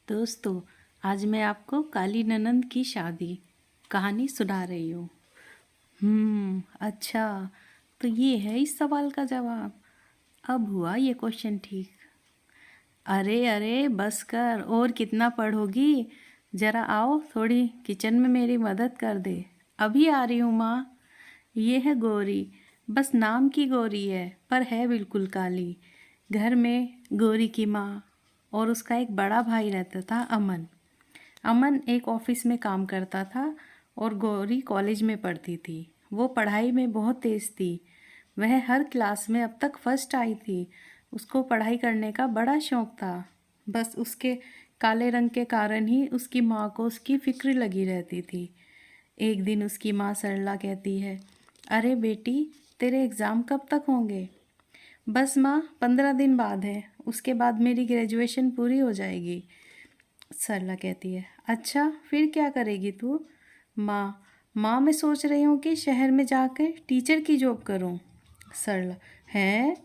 दोस्तों, आज मैं आपको काली ननंद की शादी कहानी सुना रही हूँ। अच्छा, तो ये है इस सवाल का जवाब। अब हुआ ये क्वेश्चन ठीक। अरे अरे बस कर, और कितना पढ़ोगी। जरा आओ, थोड़ी किचन में मेरी मदद कर दे। अभी आ रही हूँ माँ। ये है गौरी। बस नाम की गौरी है, पर है बिल्कुल काली। घर में गौरी की माँ और उसका एक बड़ा भाई रहता था, अमन। अमन एक ऑफिस में काम करता था और गौरी कॉलेज में पढ़ती थी। वो पढ़ाई में बहुत तेज़ थी। वह हर क्लास में अब तक फर्स्ट आई थी। उसको पढ़ाई करने का बड़ा शौक था। बस उसके काले रंग के कारण ही उसकी माँ को उसकी फिक्र लगी रहती थी। एक दिन उसकी माँ सरला कहती है, अरे बेटी, तेरे एग्ज़ाम कब तक होंगे। बस माँ, 15 दिन बाद है, उसके बाद मेरी ग्रेजुएशन पूरी हो जाएगी। सरला कहती है, अच्छा फिर क्या करेगी तू। माँ माँ मैं सोच रही हूँ कि शहर में जाकर टीचर की जॉब करूँ। सरला, है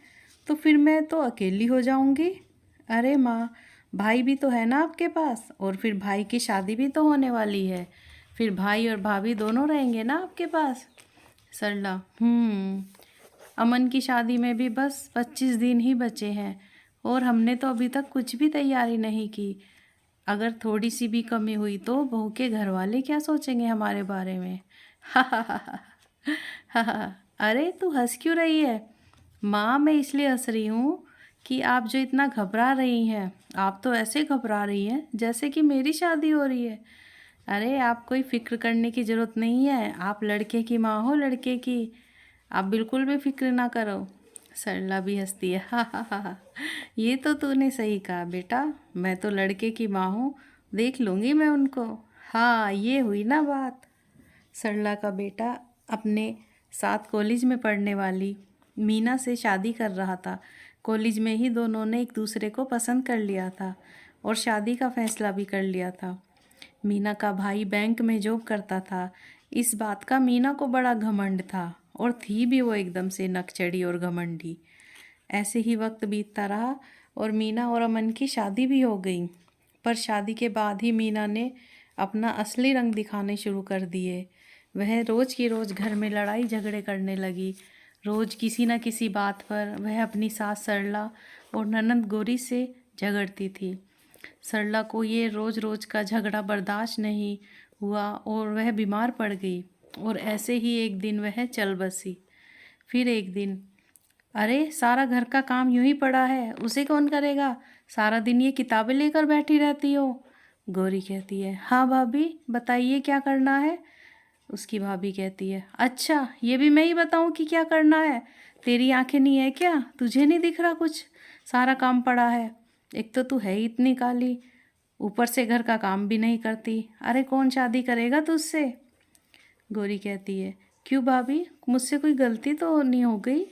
तो फिर मैं तो अकेली हो जाऊँगी। अरे माँ, भाई भी तो है ना आपके पास, और फिर भाई की शादी भी तो होने वाली है। फिर भाई और भाभी दोनों रहेंगे ना आपके पास। सरला, अमन की शादी में भी बस 25 दिन ही बचे हैं और हमने तो अभी तक कुछ भी तैयारी नहीं की। अगर थोड़ी सी भी कमी हुई तो बहू के घर वाले क्या सोचेंगे हमारे बारे में। हा हा हा हा हा। अरे तू हंस क्यों रही है। माँ मैं इसलिए हंस रही हूँ कि आप जो इतना घबरा रही हैं, आप तो ऐसे घबरा रही हैं जैसे कि मेरी शादी हो रही है। अरे आप कोई फिक्र करने की ज़रूरत नहीं है, आप लड़के की माँ हो, लड़के की। आप बिल्कुल भी फिक्र ना करो। सरला भी हंसती है, हा हा हा हा। ये तो तूने सही कहा बेटा, मैं तो लड़के की माँ हूँ, देख लूँगी मैं उनको। हाँ ये हुई ना बात। सरला का बेटा अपने साथ कॉलेज में पढ़ने वाली मीना से शादी कर रहा था। कॉलेज में ही दोनों ने एक दूसरे को पसंद कर लिया था और शादी का फैसला भी कर लिया था। मीना का भाई बैंक में जॉब करता था। इस बात का मीना को बड़ा घमंड था और थी भी वो एकदम से नकचड़ी और घमंडी। ऐसे ही वक्त बीतता रहा और मीना और अमन की शादी भी हो गई। पर शादी के बाद ही मीना ने अपना असली रंग दिखाने शुरू कर दिए। वह रोज़ की रोज़ घर में लड़ाई झगड़े करने लगी। रोज़ किसी न किसी बात पर वह अपनी सास सरला और ननंद गौरी से झगड़ती थी। सरला को ये रोज़ रोज़ का झगड़ा बर्दाश्त नहीं हुआ और वह बीमार पड़ गई और ऐसे ही एक दिन वह चल बसी। फिर एक दिन, अरे सारा घर का काम यूं ही पड़ा है, उसे कौन करेगा। सारा दिन ये किताबें लेकर बैठी रहती हो। गौरी कहती है, हाँ भाभी बताइए क्या करना है। उसकी भाभी कहती है, अच्छा ये भी मैं ही बताऊं कि क्या करना है। तेरी आंखें नहीं है क्या, तुझे नहीं दिख रहा कुछ। सारा काम पड़ा है। एक तो तू है ही इतनी काली, ऊपर से घर का काम भी नहीं करती। अरे कौन शादी करेगा तुझसे। गौरी कहती है, क्यों भाभी, मुझसे कोई गलती तो नहीं हो गई।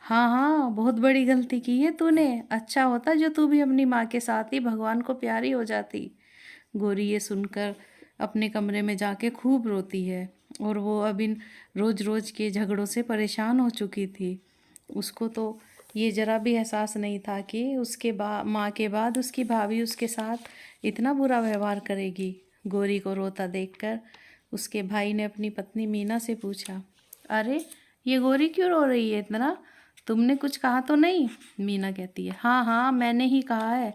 हाँ हाँ, बहुत बड़ी गलती की है तूने। अच्छा होता जो तू भी अपनी माँ के साथ ही भगवान को प्यारी हो जाती। गौरी ये सुनकर अपने कमरे में जाके खूब रोती है और वो अब इन रोज़ रोज़ के झगड़ों से परेशान हो चुकी थी। उसको तो ये ज़रा भी एहसास नहीं था कि उसके माँ के बाद उसकी भाभी उसके साथ इतना बुरा व्यवहार करेगी। गौरी को रोता देखकर उसके भाई ने अपनी पत्नी मीना से पूछा, अरे ये गौरी क्यों रो रही है इतना, तुमने कुछ कहा तो नहीं। मीना कहती है, हाँ हाँ मैंने ही कहा है,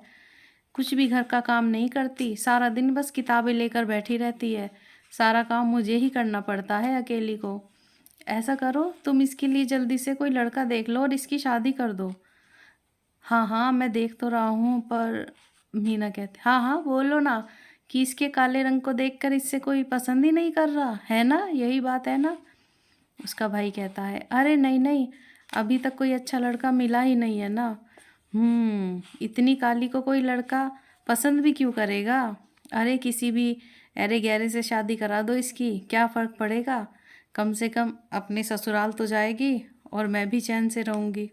कुछ भी घर का काम नहीं करती, सारा दिन बस किताबें लेकर बैठी रहती है। सारा काम मुझे ही करना पड़ता है अकेली को। ऐसा करो तुम इसके लिए जल्दी से कोई लड़का देख लो और इसकी शादी कर दो। हाँ हाँ मैं देख तो रहा हूँ, पर मीना कहती, हाँ हाँ बोलो ना, कि इसके काले रंग को देखकर इससे कोई पसंद ही नहीं कर रहा है ना, यही बात है ना। उसका भाई कहता है, अरे नहीं नहीं, अभी तक कोई अच्छा लड़का मिला ही नहीं है ना। इतनी काली को कोई लड़का पसंद भी क्यों करेगा। अरे किसी भी अरे गहरे से शादी करा दो इसकी, क्या फ़र्क पड़ेगा। कम से कम अपने ससुराल तो जाएगी और मैं भी चैन से रहूँगी।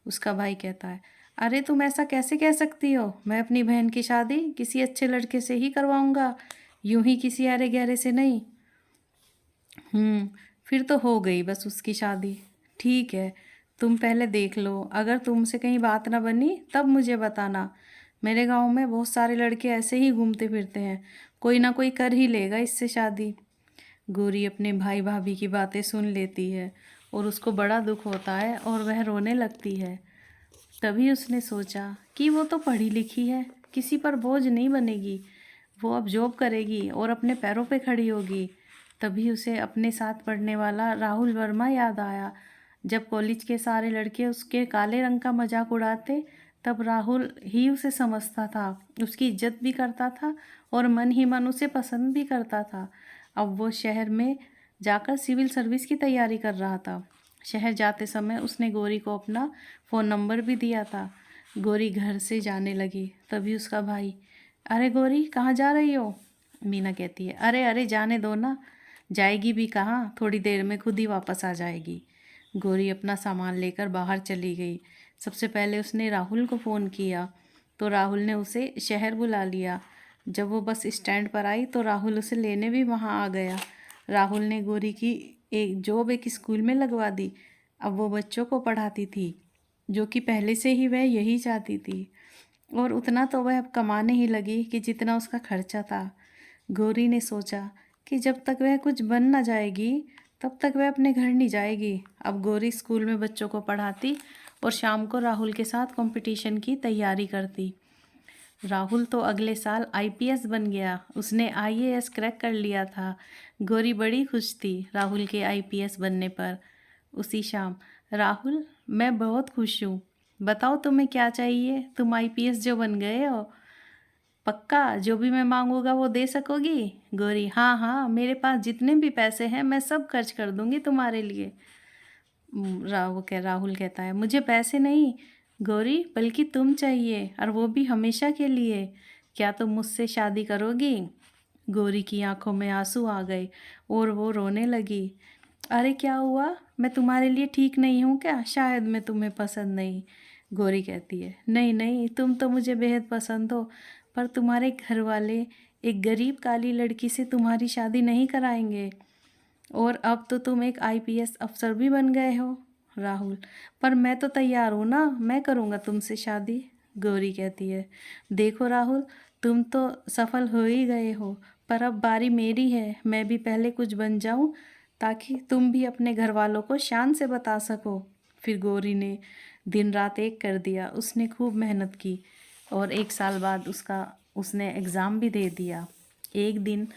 उसका भाई कहता है, अरे तुम ऐसा कैसे कह सकती हो, मैं अपनी बहन की शादी किसी अच्छे लड़के से ही करवाऊँगा, यूं ही किसी अरे गहरे से नहीं। फिर तो हो गई बस उसकी शादी। ठीक है, तुम पहले देख लो, अगर तुमसे कहीं बात ना बनी तब मुझे बताना। मेरे गांव में बहुत सारे लड़के ऐसे ही घूमते फिरते हैं, कोई ना कोई कर ही लेगा इससे शादी। गौरी अपने भाई भाभी की बातें सुन लेती है और उसको बड़ा दुख होता है और वह रोने लगती है। तभी उसने सोचा कि वो तो पढ़ी लिखी है, किसी पर बोझ नहीं बनेगी, वो अब जॉब करेगी और अपने पैरों पे खड़ी होगी। तभी उसे अपने साथ पढ़ने वाला राहुल वर्मा याद आया। जब कॉलेज के सारे लड़के उसके काले रंग का मजाक उड़ाते, तब राहुल ही उसे समझता था, उसकी इज्जत भी करता था और मन ही मन उसे पसंद भी करता था। अब वो शहर में जाकर सिविल सर्विस की तैयारी कर रहा था। शहर जाते समय उसने गौरी को अपना फ़ोन नंबर भी दिया था। गौरी घर से जाने लगी, तभी उसका भाई, अरे गौरी कहाँ जा रही हो? मीना कहती है, अरे अरे जाने दो ना, जाएगी भी कहाँ, थोड़ी देर में खुद ही वापस आ जाएगी। गौरी अपना सामान लेकर बाहर चली गई। सबसे पहले उसने राहुल को फ़ोन किया तो राहुल ने उसे शहर बुला लिया। जब वो बस स्टैंड पर आई तो राहुल उसे लेने भी वहाँ आ गया। राहुल ने गौरी की एक जॉब एक स्कूल में लगवा दी। अब वो बच्चों को पढ़ाती थी, जो कि पहले से ही वह यही चाहती थी, और उतना तो वह अब कमाने ही लगी कि जितना उसका खर्चा था। गौरी ने सोचा कि जब तक वह कुछ बन ना जाएगी तब तक वह अपने घर नहीं जाएगी। अब गौरी स्कूल में बच्चों को पढ़ाती और शाम को राहुल के साथ कंपटीशन की तैयारी करती। राहुल तो अगले साल आईपीएस बन गया, उसने आईएएस क्रैक कर लिया था। गौरी बड़ी खुश थी राहुल के आईपीएस बनने पर। उसी शाम, राहुल मैं बहुत खुश हूँ, बताओ तुम्हें क्या चाहिए, तुम आईपीएस जो बन गए हो, पक्का जो भी मैं मांगूंगा वो दे सकोगी? गौरी, हाँ हाँ, मेरे पास जितने भी पैसे हैं मैं सब खर्च कर दूंगी तुम्हारे लिए। राहुल कहता है, मुझे पैसे नहीं गौरी, बल्कि तुम चाहिए, और वो भी हमेशा के लिए। क्या तुम मुझसे शादी करोगी? गौरी की आंखों में आंसू आ गए और वो रोने लगी। अरे क्या हुआ, मैं तुम्हारे लिए ठीक नहीं हूँ क्या? शायद मैं तुम्हें पसंद नहीं। गौरी कहती है, नहीं नहीं, तुम तो मुझे बेहद पसंद हो, पर तुम्हारे घर वाले एक गरीब काली लड़की से तुम्हारी शादी नहीं कराएंगे, और अब तो तुम एक आईपीएस अफसर भी बन गए हो। राहुल, पर मैं तो तैयार हूँ ना, मैं करूँगा तुमसे शादी। गौरी कहती है, देखो राहुल, तुम तो सफल हो ही गए हो, पर अब बारी मेरी है, मैं भी पहले कुछ बन जाऊँ ताकि तुम भी अपने घर वालों को शान से बता सको। फिर गौरी ने दिन रात एक कर दिया, उसने खूब मेहनत की और 1 साल बाद उसने एग्ज़ाम भी दे दिया। एक दिन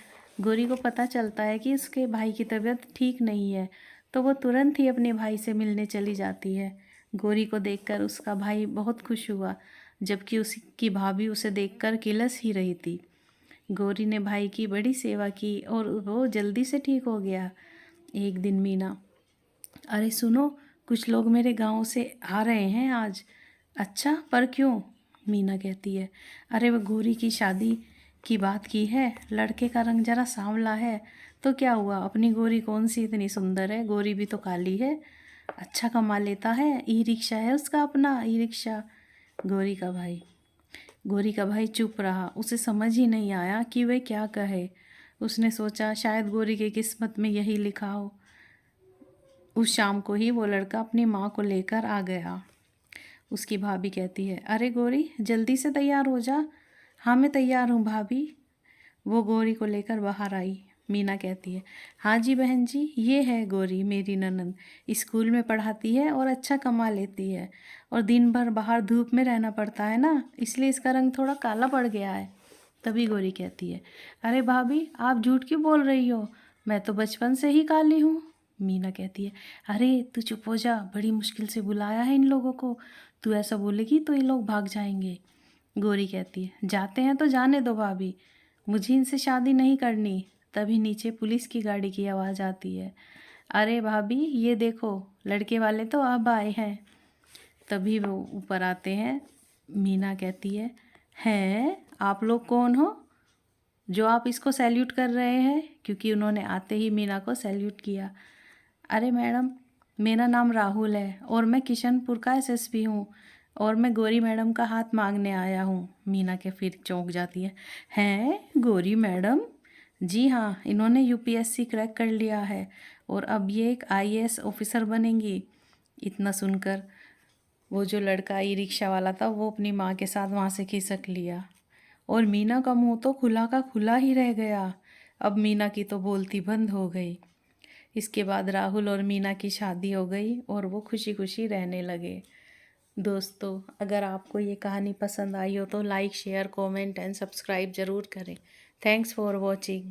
गौरी को पता चलता है कि उसके भाई की तबीयत ठीक नहीं है, तो वो तुरंत ही अपने भाई से मिलने चली जाती है। गौरी को देखकर उसका भाई बहुत खुश हुआ, जबकि उसकी भाभी उसे देखकर किलस ही रही थी। गौरी ने भाई की बड़ी सेवा की और वो जल्दी से ठीक हो गया। एक दिन मीना, अरे सुनो, कुछ लोग मेरे गांव से आ रहे हैं आज। अच्छा, पर क्यों? मीना कहती है, अरे वो गौरी की शादी की बात की है, लड़के का रंग जरा सांवला है, तो क्या हुआ, अपनी गौरी कौन सी इतनी सुंदर है, गौरी भी तो काली है, अच्छा कमा लेता है, ई रिक्शा है उसका अपना, ई रिक्शा। गौरी का भाई गौरी का भाई चुप रहा, उसे समझ ही नहीं आया कि वह क्या कहे। उसने सोचा शायद गौरी की किस्मत में यही लिखा हो। उस शाम को ही वो लड़का अपनी माँ को लेकर आ गया। उसकी भाभी कहती है, अरे गौरी जल्दी से तैयार हो जा। हाँ मैं तैयार हूँ भाभी। वो गौरी को लेकर बाहर आई। मीना कहती है, हाँ जी बहन जी, ये है गौरी मेरी ननंद, स्कूल में पढ़ाती है और अच्छा कमा लेती है, और दिन भर बाहर धूप में रहना पड़ता है ना, इसलिए इसका रंग थोड़ा काला पड़ गया है। तभी गौरी कहती है, अरे भाभी आप झूठ क्यों बोल रही हो, मैं तो बचपन से ही काली हूँ। मीना कहती है, अरे तू चुप हो जा, बड़ी मुश्किल से बुलाया है इन लोगों को, तू ऐसा बोलेगी तो ये लोग भाग जाएंगे। गौरी कहती है, जाते हैं तो जाने दो भाभी, मुझे इनसे शादी नहीं करनी। तभी नीचे पुलिस की गाड़ी की आवाज़ आती है। अरे भाभी ये देखो, लड़के वाले तो अब आए हैं। तभी वो ऊपर आते हैं। मीना कहती है, हैं आप लोग कौन हो जो आप इसको सैल्यूट कर रहे हैं? क्योंकि उन्होंने आते ही मीना को सैल्यूट किया। अरे मैडम, मेरा नाम राहुल है और मैं किशनपुर का एसएसपी हूँ, और मैं गौरी मैडम का हाथ मांगने आया हूँ। मीना के फिर चौंक जाती है, हैं गौरी मैडम? जी हाँ, इन्होंने यूपीएससी क्रैक कर लिया है और अब ये एक आईएएस ऑफिसर बनेंगी। इतना सुनकर वो जो लड़का ई रिक्शा वाला था वो अपनी माँ के साथ वहाँ से खिसक लिया और मीना का मुंह तो खुला का खुला ही रह गया। अब मीना की तो बोलती बंद हो गई। इसके बाद राहुल और मीना की शादी हो गई और वो खुशी खुशी रहने लगे। दोस्तों, अगर आपको ये कहानी पसंद आई हो तो like share comment and subscribe ज़रूर करें। Thanks for watching.